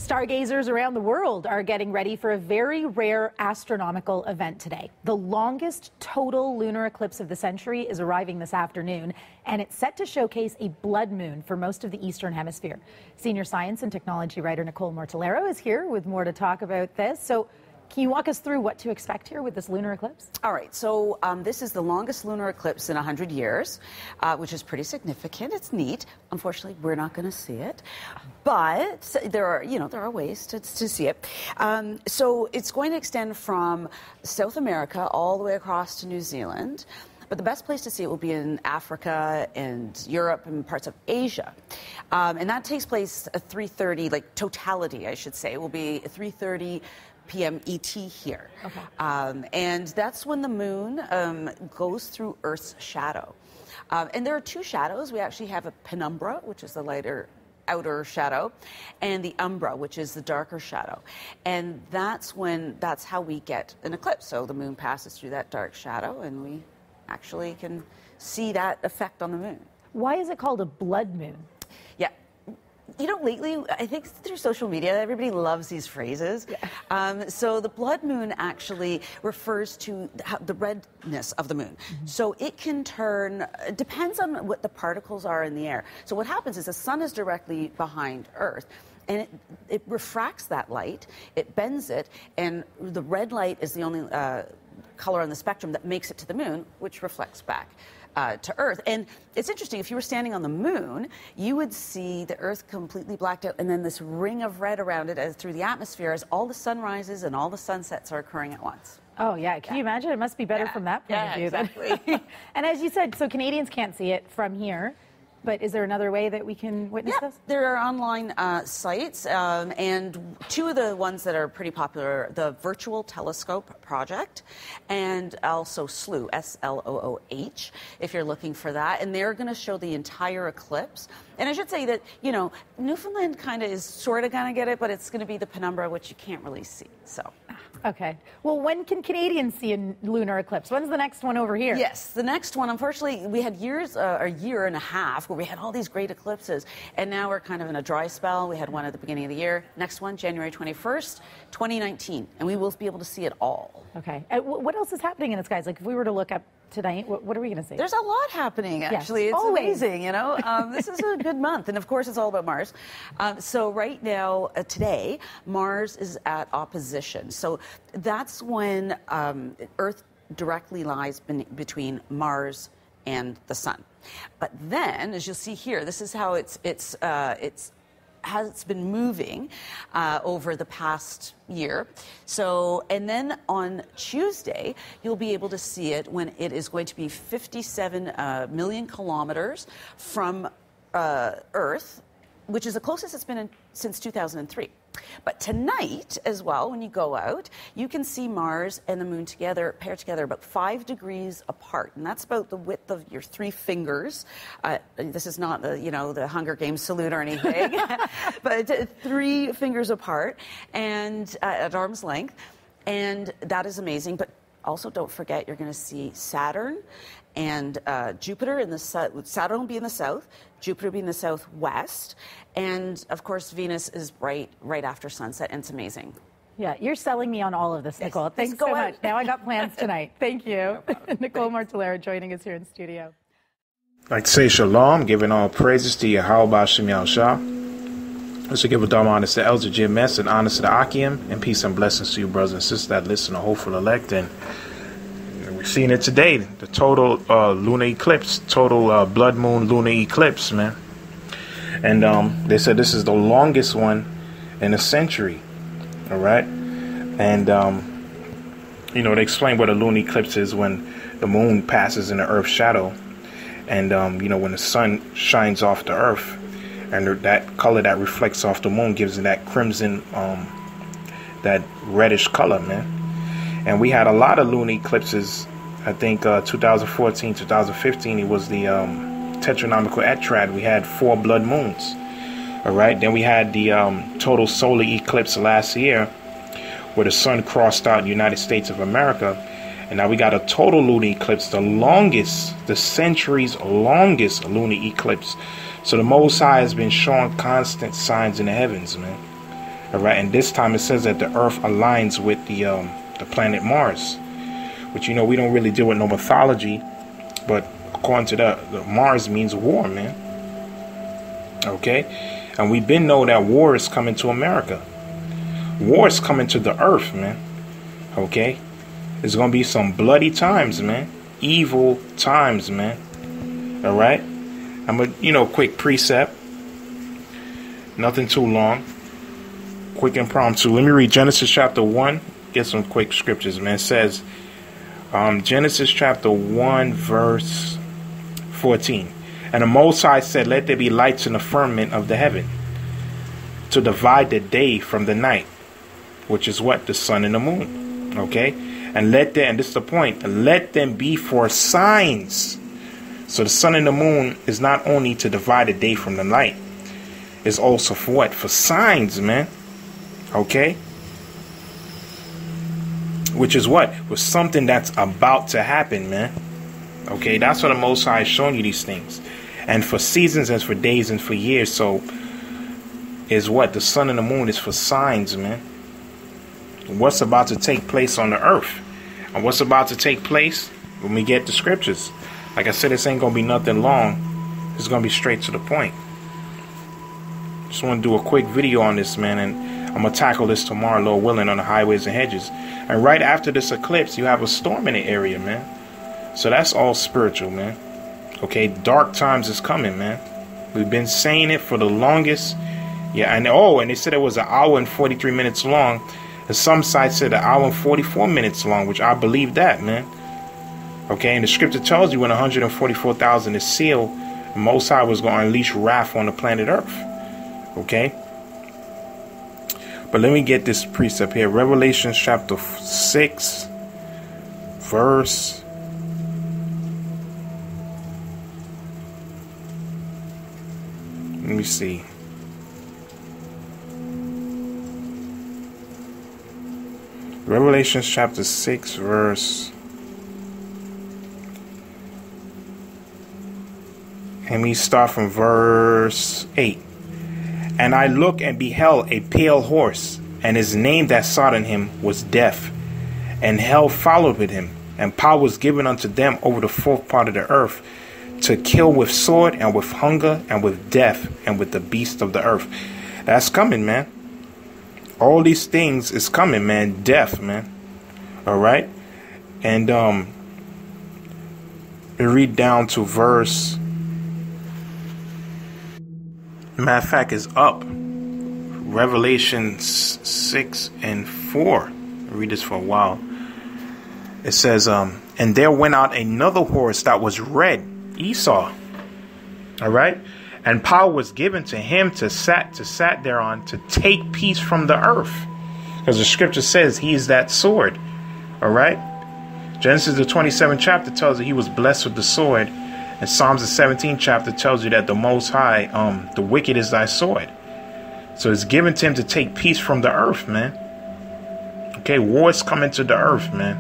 Stargazers around the world are getting ready for a very rare astronomical event today. The longest total lunar eclipse of the century is arriving this afternoon, and it's set to showcase a blood moon for most of the Eastern Hemisphere. Senior science and technology writer Nicole Mortellero is here with more to talk about this. So can you walk us through what to expect here with this lunar eclipse? All right, so this is the longest lunar eclipse in 100 years, which is pretty significant. It's neat. Unfortunately, we're not going to see it, but there are ways to see it. So it's going to extend from South America all the way across to New Zealand. But the best place to see it will be in Africa and Europe and parts of Asia. And that takes place at 3:30, like totality, I should say. It will be 3:30 p.m. ET here. Okay. And that's when the moon goes through Earth's shadow. And there are two shadows. We actually have a penumbra, which is the lighter outer shadow, and the umbra, which is the darker shadow. And that's how we get an eclipse. So the moon passes through that dark shadow, and we actually can see that effect on the moon. Why is it called a blood moon? Yeah. You know, lately, I think through social media, everybody loves these phrases. Yeah. So the blood moon actually refers to the redness of the moon. Mm-hmm. So it can turn, it depends on what the particles are in the air. So what happens is the sun is directly behind Earth, and it refracts that light, it bends it, and the red light is the only color on the spectrum that makes it to the moon, which reflects back to Earth. And it's interesting, if you were standing on the moon, you would see the Earth completely blacked out and then this ring of red around it as through the atmosphere as all the sunrises and all the sunsets are occurring at once. Oh, yeah. Can you imagine? It must be better from that point of view. Exactly. And as you said, so Canadians can't see it from here. But is there another way that we can witness this? There are online sites, and two of the ones that are pretty popular, the Virtual Telescope Project, and also SLOOH, S-L-O-O-H, if you're looking for that. And they're going to show the entire eclipse. And I should say that, you know, Newfoundland kind of is sort of going to get it, but it's going to be the penumbra, which you can't really see, so. Okay. Well, when can Canadians see a lunar eclipse? When's the next one over here? Yes, the next one, unfortunately, we had a year and a half where we had all these great eclipses, and now we're kind of in a dry spell. We had one at the beginning of the year. Next one, January 21st, 2019, and we will be able to see it all. Okay. What else is happening in the skies? Like, if we were to look up tonight, what are we going to see? There's a lot happening, actually. Yes, it's always. Amazing, you know. This is a good month, and of course, it's all about Mars. So right now, today, Mars is at opposition. So that's when Earth directly lies between Mars and the Sun. But then, as you'll see here, this is how it's been moving over the past year. So, and then on Tuesday, you'll be able to see it when it is going to be 57 million kilometers from Earth, which is the closest it's been since 2003. But tonight, as well, when you go out, you can see Mars and the moon together, paired together, about 5 degrees apart, and that's about the width of your 3 fingers. This is not the Hunger Games salute or anything, but 3 fingers apart and at arm's length, and that is amazing. But also, don't forget, you're going to see Saturn and Jupiter in the south. Saturn will be in the south, Jupiter will be in the southwest, and of course Venus is right after sunset, and it's amazing. Yeah, you're selling me on all of this, Nicole. Yes, thanks so much. Now I got plans tonight. Thank you. No Nicole Mortellero joining us here in studio. I'd like to say shalom, giving all praises to Yahawah Shem Shah. Let's give a dumb honors to Elder Jim Mess and honors to the Akim, and peace and blessings to you brothers and sisters that listen to Hopeful Elect. And we're seeing it today, the total lunar eclipse, total blood moon lunar eclipse, man. And they said this is the longest one in a century, all right? And, they explain what a lunar eclipse is when the moon passes in the Earth's shadow. And, when the sun shines off the Earth, and that color that reflects off the moon gives it that crimson, that reddish color, man. And we had a lot of lunar eclipses. I think 2014, 2015, it was the tetranominal etrad. We had 4 blood moons. All right. Then we had the total solar eclipse last year, where the sun crossed out the United States of America. And now we got a total lunar eclipse, the century's longest lunar eclipse. So the Most High has been showing constant signs in the heavens, man. All right, and this time it says that the Earth aligns with the planet Mars, which, you know, we don't really deal with no mythology, but according to the Mars means war, man. Okay, and we've been know that war is coming to America. War is coming to the Earth, man. Okay, there's gonna be some bloody times, man. Evil times, man. All right, I'm a, you know, quick precept. Nothing too long. Quick impromptu. Let me read Genesis chapter 1. Get some quick scriptures, man. It says, Genesis chapter 1, verse 14. And the Most High said, let there be lights in the firmament of the heaven, to divide the day from the night, which is what? The sun and the moon. Okay? And let them, and this is the point, let them be for signs. So the sun and the moon is not only to divide the day from the night, it's also for what? For signs, man. Okay? Which is what? Was something that's about to happen, man. Okay? That's what the Most High is showing you these things. And for seasons and for days and for years. So is what? The sun and the moon is for signs, man. What's about to take place on the earth. And what's about to take place when we get the scriptures. Like I said, this ain't going to be nothing long. It's going to be straight to the point. Just want to do a quick video on this, man. And I'm going to tackle this tomorrow, Lord willing, on the highways and hedges. And right after this eclipse, you have a storm in the area, man. So that's all spiritual, man. Okay, dark times is coming, man. We've been saying it for the longest. Yeah, and and they said it was 1 hour and 43 minutes long. And some sites said 1 hour and 44 minutes long, which I believe that, man. Okay, and the scripture tells you when 144,000 is sealed, the Most High was going to unleash wrath on the planet Earth. Okay? But let me get this precept here. Revelation chapter 6, verse... Let me see. Revelation chapter 6, verse... Let me start from verse 8. And I looked and beheld a pale horse, and his name that sat on him was Death. And hell followed with him, and power was given unto them over the fourth part of the earth, to kill with sword, and with hunger, and with death, and with the beasts of the earth. That's coming, man. All these things is coming, man. Death, man. Alright? And we read down to verse... Matter of fact, it's up. Revelation 6 and 4. I'll read this for a while. It says, and there went out another horse that was red, Esau. All right? And power was given to him to sat thereon to take peace from the earth. Because the scripture says he is that sword. All right? Genesis the 27th chapter tells you he was blessed with the sword. And Psalms the 17th chapter tells you that the Most High, the wicked is thy sword. So it's given to him to take peace from the earth, man. Okay, war is coming to the earth, man.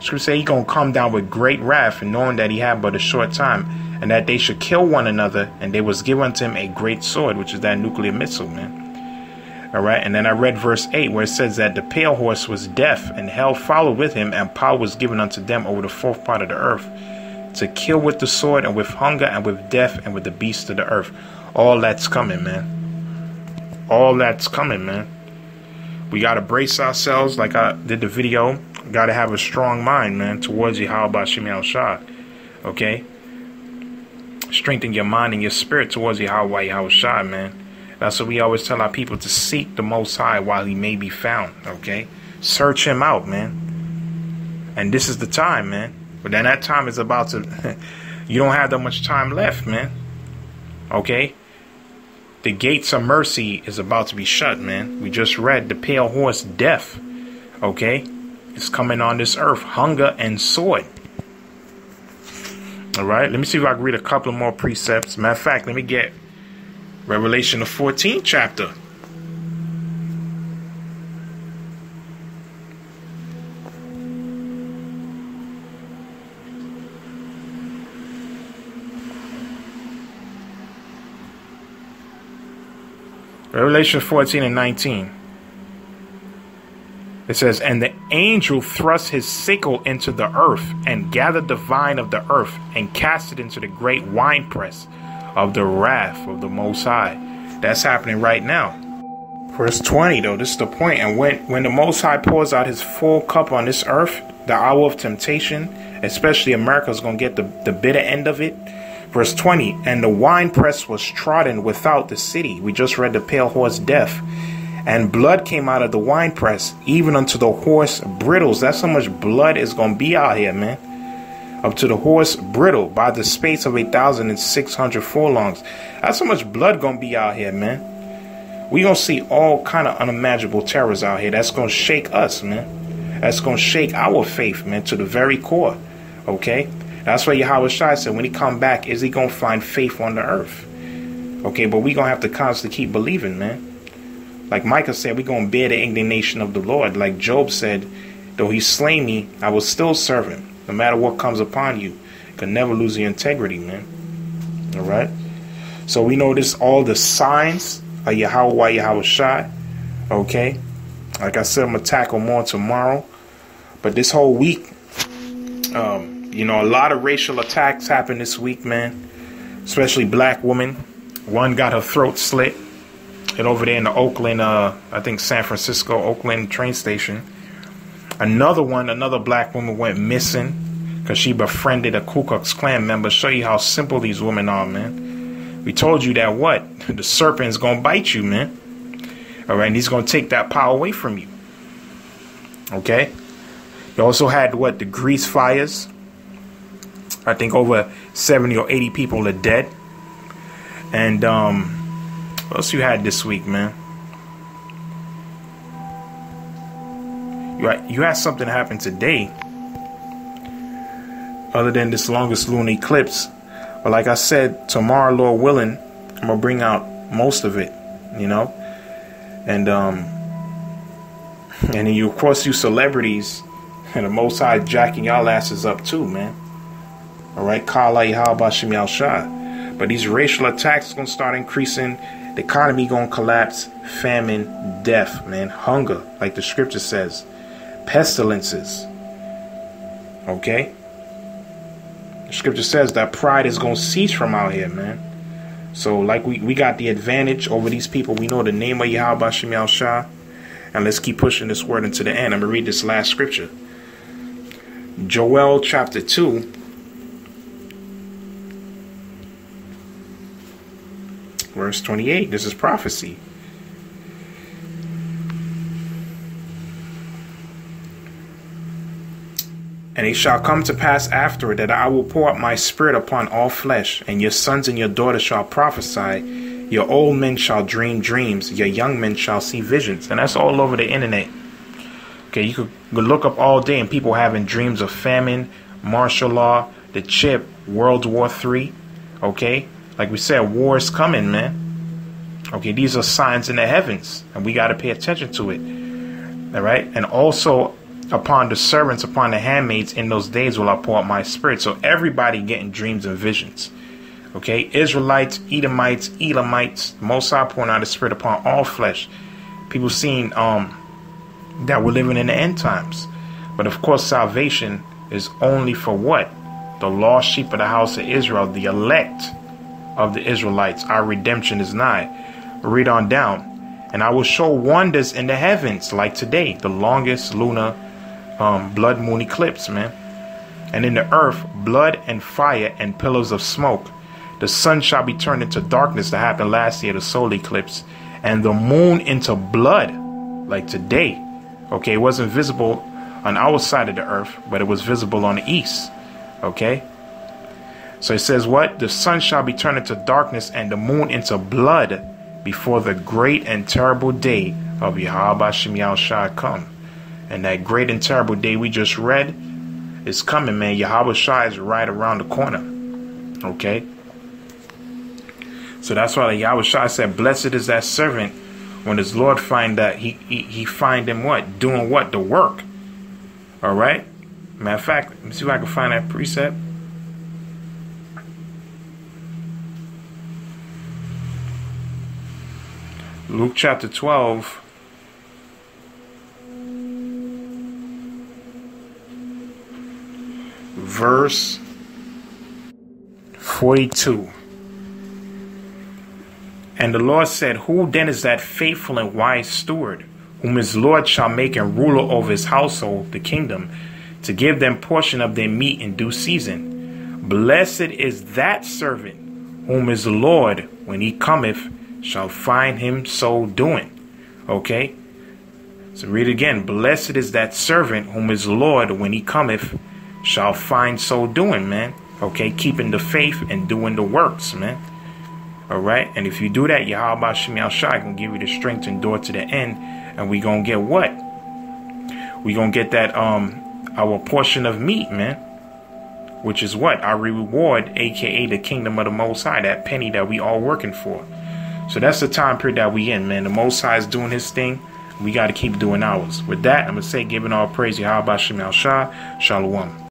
Scripture say he gonna come down with great wrath, and knowing that he had but a short time, and that they should kill one another, and there was given to him a great sword, which is that nuclear missile, man. All right, and then I read verse 8 where it says that the pale horse was deaf, and hell followed with him, and power was given unto them over the fourth part of the earth, to kill with the sword, and with hunger, and with death, and with the beasts of the earth. All that's coming, man. All that's coming, man. We got to brace ourselves like I did the video. Got to have a strong mind, man, towards Yahawashi. Okay? Strengthen your mind and your spirit towards Yahawashi, man. That's what we always tell our people, to seek the Most High while he may be found. Okay? Search him out, man. And this is the time, man. But then that time is about to... you don't have that much time left, man. Okay? The gates of mercy is about to be shut, man. We just read the pale horse, death. Okay? It's coming on this earth. Hunger and sword. Alright? Let me see if I can read a couple of more precepts. Matter of fact, let me get Revelation the 14th chapter. Revelation 14 and 19. It says, and the angel thrust his sickle into the earth and gathered the vine of the earth and cast it into the great winepress of the wrath of the Most High. That's happening right now. Verse 20, though, this is the point. And when the Most High pours out his full cup on this earth, the hour of temptation, especially America, is going to get the bitter end of it. Verse 20, and the winepress was trodden without the city. We just read the pale horse death. And blood came out of the winepress, even unto the horse brittles. That's how much blood is going to be out here, man. Up to the horse brittle by the space of 1,600 furlongs. That's how much blood going to be out here, man. We going to see all kind of unimaginable terrors out here. That's going to shake us, man. That's going to shake our faith, man, to the very core. Okay? That's why Yahawashi said when he come back, is he going to find faith on the earth? Okay, but we going to have to constantly keep believing, man. Like Micah said, we're going to bear the indignation of the Lord. Like Job said, though he slay me, I will still serve him. No matter what comes upon you. You can never lose your integrity, man. All right? So we know this, all the signs of Yahawah, Yahawashi. Okay? Like I said, I'm going to tackle more tomorrow. But this whole week, you know, a lot of racial attacks happened this week, man. Especially black women. One got her throat slit. And over there in the Oakland, I think San Francisco, Oakland train station. Another black woman went missing because she befriended a Ku Klux Klan member. Show you how simple these women are, man. We told you that what? The serpent's going to bite you, man. All right, and he's going to take that power away from you. Okay? You also had, what, the grease fires. I think over 70 or 80 people are dead. And, what else you had this week, man? You had something happen today. Other than this longest lunar eclipse. But like I said, tomorrow, Lord willing, I'm going to bring out most of it, you know? And then you, of course, you celebrities, and the Most High jacking y'all asses up too, man. All right? Kala Yahawashi Shah. But these racial attacks going to start increasing. The economy going to collapse. Famine, death, man. Hunger, like the scripture says. Pestilences. Okay? The scripture says that pride is going to cease from out here, man. So, like, we got the advantage over these people. We know the name of Yahawashi Shah. And let's keep pushing this word into the end. I'm going to read this last scripture. Joel chapter 2. Verse 28. This is prophecy. And it shall come to pass after that I will pour out my spirit upon all flesh, and your sons and your daughters shall prophesy, your old men shall dream dreams, your young men shall see visions. And that's all over the internet. Okay, you could look up all day and people having dreams of famine, martial law, the chip, World War III. Okay, like we said, war is coming, man. Okay, these are signs in the heavens, and we got to pay attention to it. All right, and also upon the servants, upon the handmaids, in those days will I pour out my spirit. So everybody getting dreams and visions. Okay, Israelites, Edomites, Elamites, Most High pouring out the spirit upon all flesh. People seeing that we're living in the end times. But of course, salvation is only for what? The lost sheep of the house of Israel, the elect of the Israelites. Our redemption is nigh. Read on down. And I will show wonders in the heavens, like today, the longest lunar blood moon eclipse, man. And in the earth, blood and fire and pillars of smoke. The sun shall be turned into darkness. That happened last year, the solar eclipse. And the moon into blood, like today. Okay, it wasn't visible on our side of the earth, but it was visible on the east. Okay? So it says what? The sun shall be turned into darkness and the moon into blood before the great and terrible day of Yahawashi shall come. And that great and terrible day we just read is coming, man. Yahawashi is right around the corner. Okay? So that's why the Yahawashi said, blessed is that servant when his Lord find that he find him what? Doing what? The work. All right? Matter of fact, let me see if I can find that precept. Luke chapter 12. verse 42. And the Lord said, who then is that faithful and wise steward, whom his Lord shall make a ruler over his household, the kingdom, to give them portion of their meat in due season? Blessed is that servant, whom his Lord, when he cometh, shall find him so doing. Okay? So read it again. Blessed is that servant, whom his Lord, when he cometh, shall find so doing, man. Okay? Keeping the faith and doing the works, man. All right, and if you do that, Yahawah Shem Yahawashi gonna give you the strength to endure to the end, and we gonna get what? We gonna get that our portion of meat, man, which is what? Our reward, aka the kingdom of the Most High, that penny that we all working for. So that's the time period that we in, man. The Most High is doing his thing. We got to keep doing ours. With that, I'm gonna say, giving all praise, Yahawah Shem Yahawashi, Shalom.